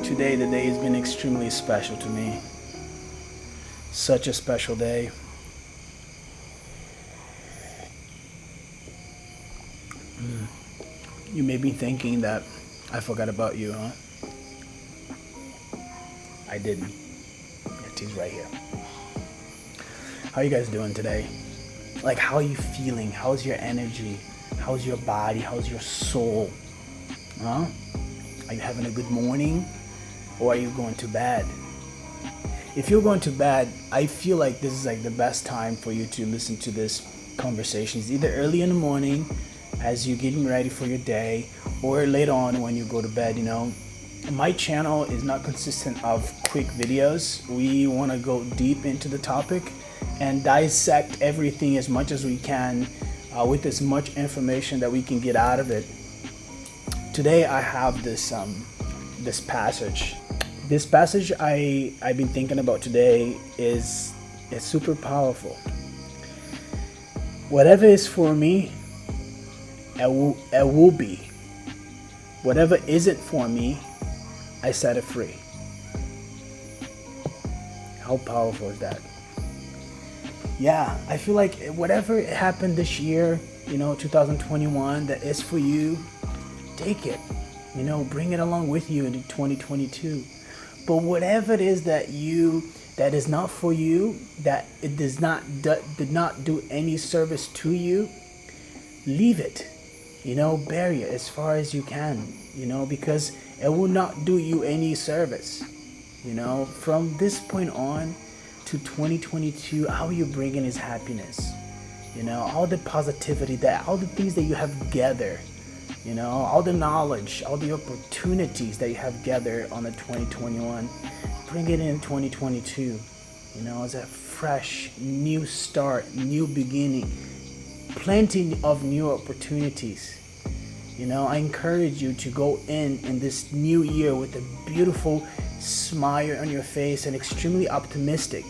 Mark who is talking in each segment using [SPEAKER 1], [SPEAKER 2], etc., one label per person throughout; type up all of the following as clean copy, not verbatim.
[SPEAKER 1] Today, the day has been extremely special to me. Such a special day. You may be thinking that I forgot about you, huh? I didn't. Yet he's right here. How you guys doing today? Like, how are you feeling? How's your energy? How's your body? How's your soul? Huh? Are you having a good morning? Or are you going to bed? If you're going to bed, I feel like this is like the best time for you to listen to this conversations, either early in the morning as you're getting ready for your day, or later on when you go to bed. My channel is not consistent of quick videos. We want to go deep into the topic and dissect everything as much as we can with as much information that we can get out of it. Today I have this passage. This passage I've been thinking about today is super powerful. Whatever is for me, it will be. Whatever isn't for me, I set it free. How powerful is that? Yeah, I feel like whatever happened this year, 2021, that is for you, take it. Bring it along with you into 2022. But whatever it is that is not for you, that it did not do any service to you, leave it. Bury it as far as you can. Because it will not do you any service. From this point on to 2022, how you bringing is happiness. All the positivity, all the things that you have gathered. All the knowledge, all the opportunities that you have gathered on the 2021, bring it in 2022, as a fresh, new start, new beginning, plenty of new opportunities. I encourage you to go in this new year with a beautiful smile on your face and extremely optimistic,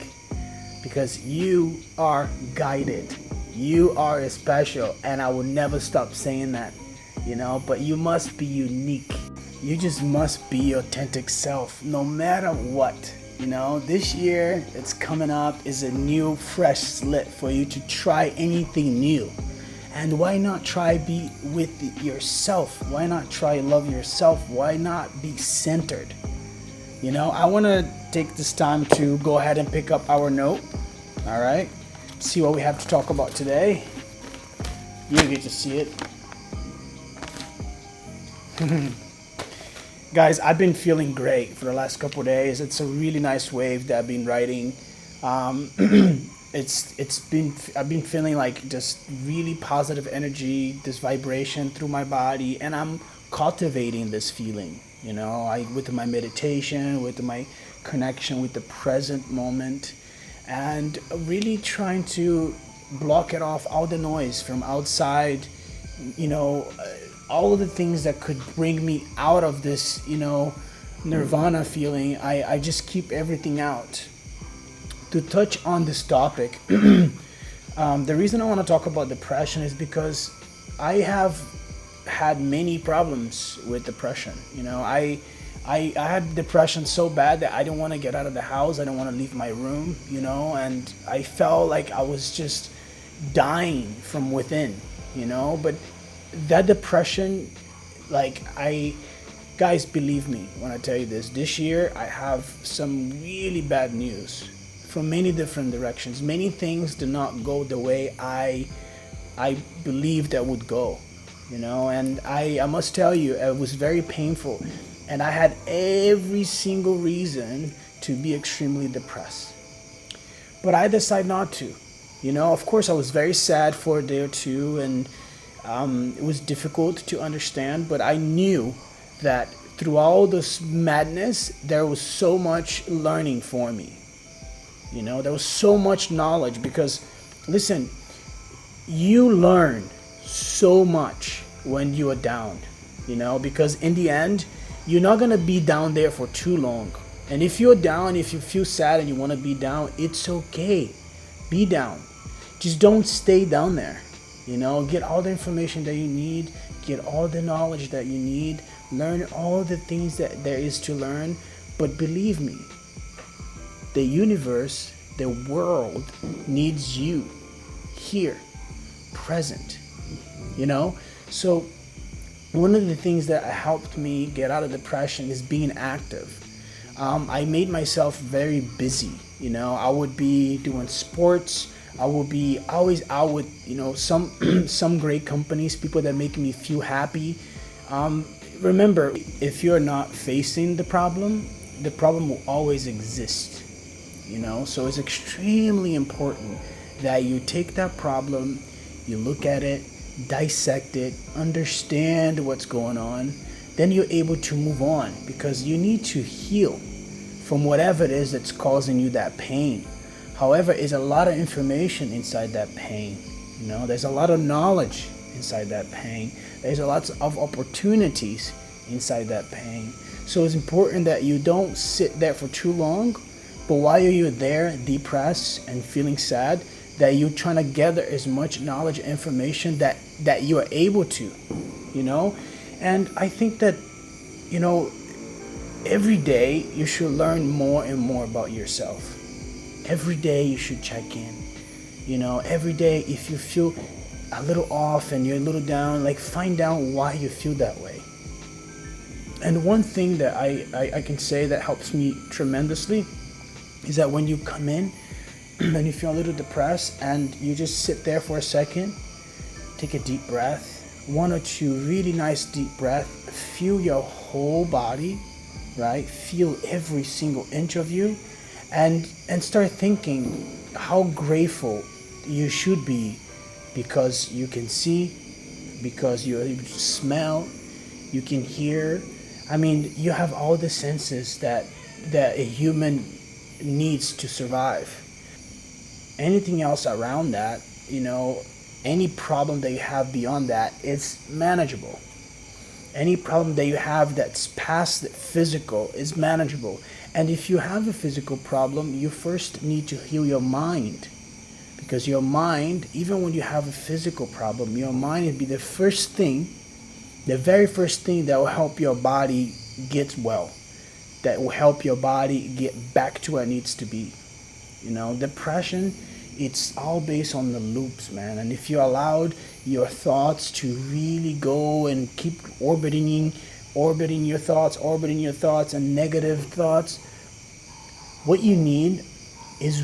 [SPEAKER 1] because you are guided. You are special, and I will never stop saying that. But you must be unique. You just must be your authentic self, no matter what. This year, it's coming up, is a new, fresh slate for you to try anything new. And why not try be with yourself? Why not try love yourself? Why not be centered? I want to take this time to go ahead and pick up our note. All right. See what we have to talk about today. You get to see it. Guys, I've been feeling great for the last couple of days. It's a really nice wave that I've been riding. I've been feeling like just really positive energy, this vibration through my body, and I'm cultivating this feeling. With my meditation, with my connection with the present moment, and really trying to block it off, all the noise from outside. All of the things that could bring me out of this, nirvana feeling, I just keep everything out. To touch on this topic, the reason I want to talk about depression is because I have had many problems with depression. I had depression so bad that I didn't want to get out of the house. I didn't want to leave my room, and I felt like I was just dying from within, but that depression, guys, believe me when I tell you this year I have some really bad news from many different directions. Many things did not go the way I believed that would go, and I must tell you, it was very painful, and I had every single reason to be extremely depressed, but I decided not to. Of course I was very sad for a day or two, and it was difficult to understand, but I knew that through all this madness, there was so much learning for me. There was so much knowledge, because, listen, you learn so much when you are down, because in the end, you're not going to be down there for too long. And if you're down, if you feel sad and you want to be down, it's okay. Be down. Just don't stay down there. Get all the information that you need, get all the knowledge that you need, Learn all the things that there is to learn. But believe me, the universe, the world needs you here, present, you know? So one of the things that helped me get out of depression is being active. I made myself very busy. I would be doing sports. I would be always out with some some great companies, people that make me feel happy. Remember, if you're not facing the problem will always exist. So it's extremely important that you take that problem, you look at it, dissect it, understand what's going on, then you're able to move on, because you need to heal from whatever it is that's causing you that pain. However, there's a lot of information inside that pain. There's a lot of knowledge inside that pain. There's a lot of opportunities inside that pain. So it's important that you don't sit there for too long, but while you're there depressed and feeling sad, that you're trying to gather as much knowledge and information that you are able to, And I think that, every day you should learn more and more about yourself. Every day you should check in. Every day if you feel a little off and you're a little down, find out why you feel that way. And one thing that I can say that helps me tremendously is that when you come in and you feel a little depressed and you just sit there for a second, take a deep breath, 1 or 2 really nice deep breaths, feel your whole body, right? Feel every single inch of you, and start thinking how grateful you should be, because you can see, because you're able to smell, you can hear. You have all the senses that a human needs to survive. Anything else around that, any problem that you have beyond that, it's manageable. Any problem that you have that's past the physical is manageable. And if you have a physical problem, you first need to heal your mind. Because your mind, even when you have a physical problem, your mind will be the very first thing that will help your body get well, that will help your body get back to where it needs to be. Depression, it's all based on the loops, man. And if you allowed your thoughts to really go and keep orbiting your thoughts and negative thoughts, what you need is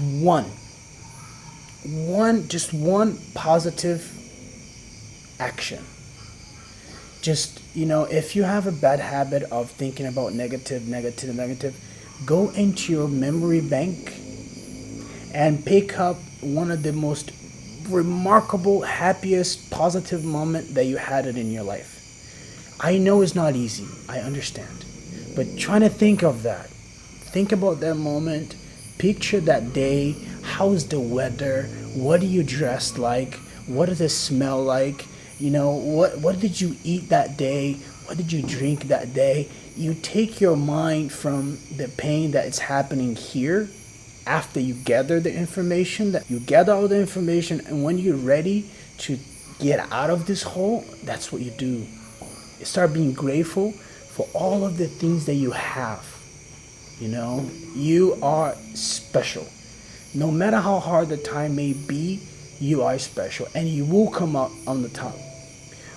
[SPEAKER 1] just one positive action. Just, if you have a bad habit of thinking about negative, go into your memory bank and pick up one of the most remarkable, happiest, positive moment that you had it in your life. I know it's not easy, I understand. But trying to think of that. Think about that moment, picture that day, how's the weather, what are you dressed like, what does it smell like, what did you eat that day, what did you drink that day. You take your mind from the pain that is happening here. After you gather the information, and when you're ready to get out of this hole, that's what you do. You start being grateful for all of the things that you have. You are special. No matter how hard the time may be, you are special, and you will come out on the top.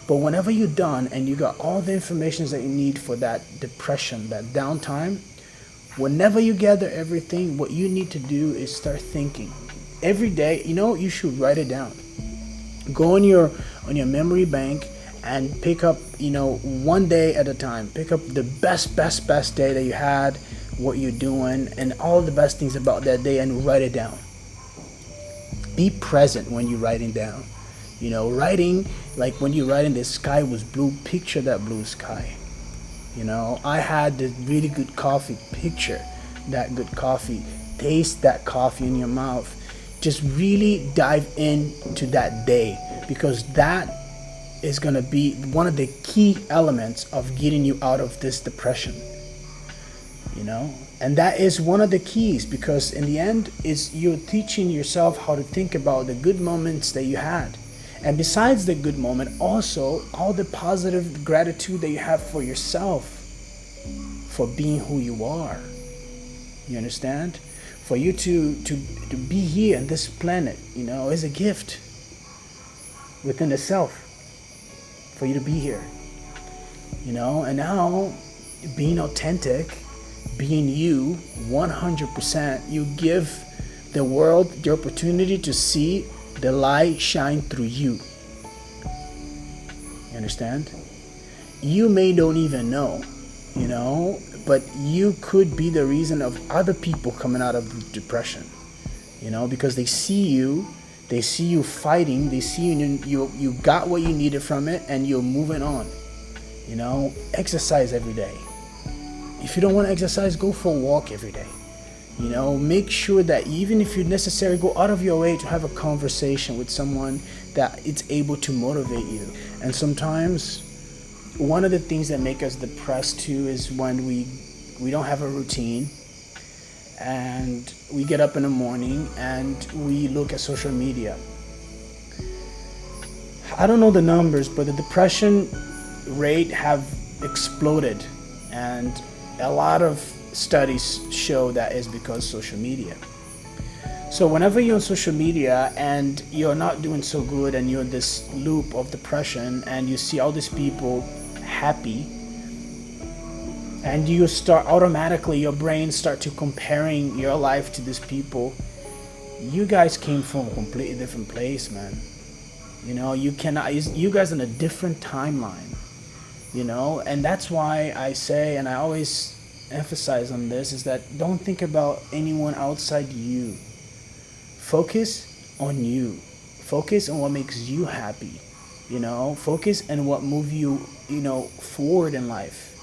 [SPEAKER 1] But whenever you're done and you got all the information that you need for that depression, that downtime, whenever you gather everything, what you need to do is start thinking. Every day, you should write it down. Go on your memory bank and pick up, one day at a time. Pick up the best day that you had, what you're doing, and all the best things about that day, and write it down. Be present when you're writing down. Writing, like when you're writing the sky was blue, picture that blue sky. I had this really good coffee, picture that good coffee, taste that coffee in your mouth. Just really dive into that day, because that is going to be one of the key elements of getting you out of this depression. And that is one of the keys, because in the end is you're teaching yourself how to think about the good moments that you had. And besides the good moment, also all the positive gratitude that you have for yourself, for being who you are. You understand? For you to be here on this planet, is a gift within itself. For you to be here. And now being authentic, being you 100%, you give the world the opportunity to see the light shine through you. You understand? You may don't even know, but you could be the reason of other people coming out of depression, because they see you fighting, they see you got what you needed from it, and you're moving on. Exercise every day. If you don't want to exercise, go for a walk every day. Make sure that even if you necessarily go out of your way to have a conversation with someone that it's able to motivate you. And sometimes one of the things that make us depressed too is when we don't have a routine, and we get up in the morning and we look at social media. I don't know the numbers, but the depression rate have exploded, and a lot of studies show that is because of social media. So whenever you're on social media and you're not doing so good, and you're in this loop of depression, and you see all these people happy, and you start automatically, your brain start to comparing your life to these people. You guys came from a completely different place, man. You guys in a different timeline, and that's why I say, and I always emphasize on this, is that don't think about anyone outside you. Focus on you. Focus on what makes you happy. Focus on what moves you, forward in life.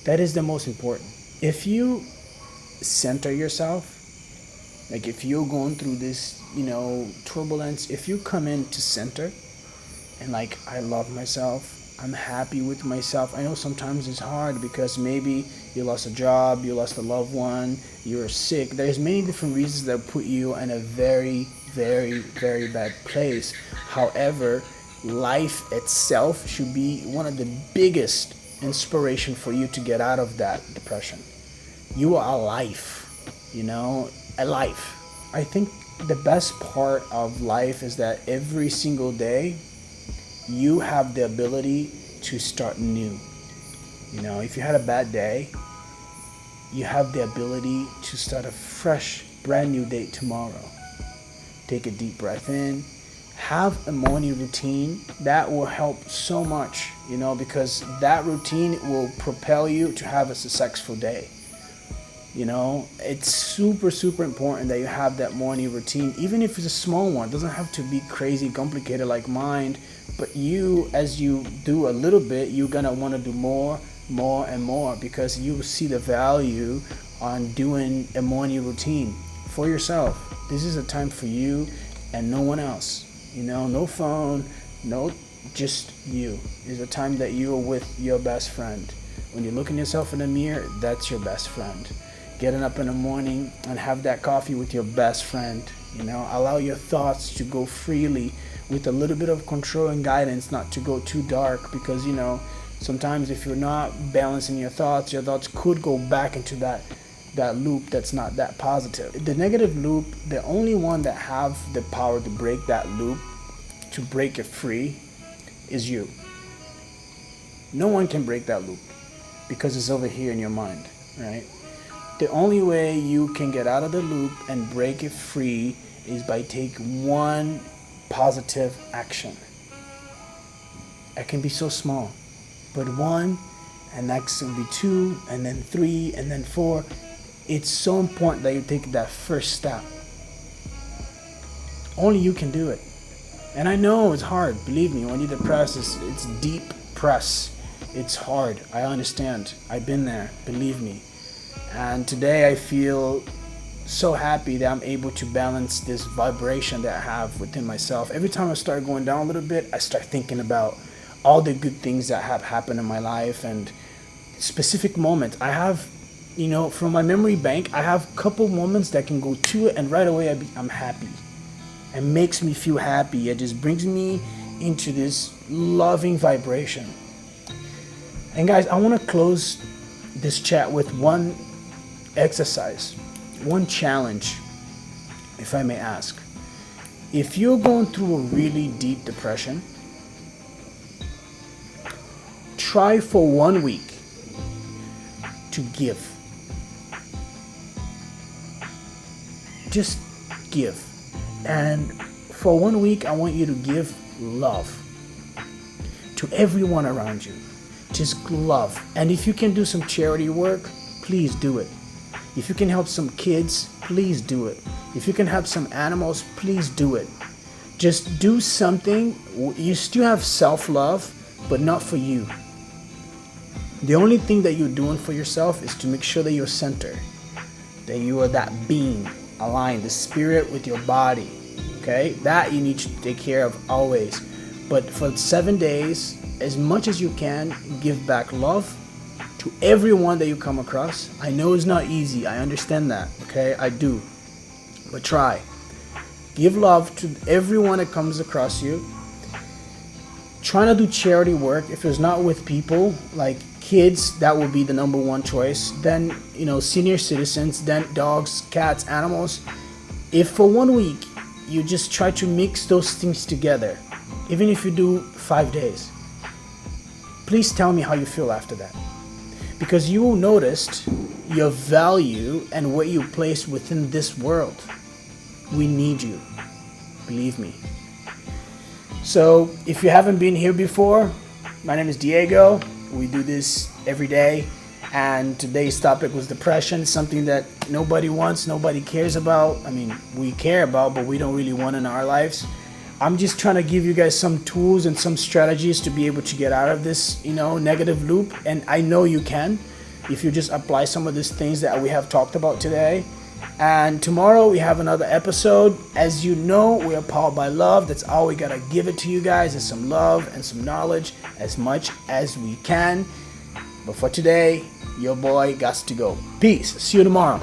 [SPEAKER 1] That is the most important. If you center yourself, like if you're going through this, turbulence, if you come into center and I love myself, I'm happy with myself. I know sometimes it's hard because maybe you lost a job, you lost a loved one, you're sick. There's many different reasons that put you in a very, very, very bad place. However, life itself should be one of the biggest inspiration for you to get out of that depression. You are alive, alive. I think the best part of life is that every single day you have the ability to start new. If you had a bad day, you have the ability to start a fresh, brand new day tomorrow. Take a deep breath in. Have a morning routine. That will help so much, because that routine will propel you to have a successful day. It's super, super important that you have that morning routine, even if it's a small one. It doesn't have to be crazy complicated like mine, but as you do a little bit, you're gonna want to do more and more, because you see the value on doing a morning routine for yourself. This is a time for you and no one else. No phone, just you. It's a time that you are with your best friend. When you look in yourself in the mirror, that's your best friend. Getting up in the morning and have that coffee with your best friend. Allow your thoughts to go freely with a little bit of control and guidance, not to go too dark, because sometimes if you're not balancing your thoughts could go back into that loop that's not that positive. The negative loop, the only one that have the power to break that loop, to break it free, is you. No one can break that loop because it's over here in your mind, right? The only way you can get out of the loop and break it free is by taking one positive action. It can be so small, but one, and next will be 2, and then 3, and then 4. It's so important that you take that first step. Only you can do it. And I know it's hard. Believe me, when you're depressed, it's deep press. It's hard. I understand. I've been there. Believe me. And today I feel so happy that I'm able to balance this vibration that I have within myself. Every time I start going down a little bit, I start thinking about all the good things that have happened in my life and specific moments. I have, from my memory bank, I have a couple moments that can go to it, and right away I'm happy. and makes me feel happy. It just brings me into this loving vibration. And guys, I want to close this chat with one exercise, one challenge, if I may ask. If you're going through a really deep depression, try for 1 week to give. Just give. And for 1 week, I want you to give love to everyone around you. Just love. And if you can do some charity work, please do it. If you can help some kids, please do it. If you can help some animals, please do it. Just do something. You still have self-love, but not for you. The only thing that you're doing for yourself is to make sure that you're centered, that you are that being aligned, the spirit with your body. Okay? That you need to take care of always. But for 7 days, as much as you can, give back love to everyone that you come across. I know it's not easy. I understand that. Okay? I do. But try. Give love to everyone that comes across you. Try to do charity work. If it's not with people, like kids, that would be the number one choice. Then, senior citizens, then dogs, cats, animals. If for 1 week, you just try to mix those things together, even if you do 5 days, please tell me how you feel after that. Because you will notice your value and what you place within this world. We need you. Believe me. So if you haven't been here before, my name is Diego. We do this every day. And today's topic was depression, something that nobody wants, nobody cares about. I mean, we care about, but we don't really want in our lives. I'm just trying to give you guys some tools and some strategies to be able to get out of this, negative loop. And I know you can if you just apply some of these things that we have talked about today. And tomorrow we have another episode. As you know, we are powered by love. That's all we gotta give it to you guys, is some love and some knowledge as much as we can. But for today, your boy got to go. Peace. See you tomorrow.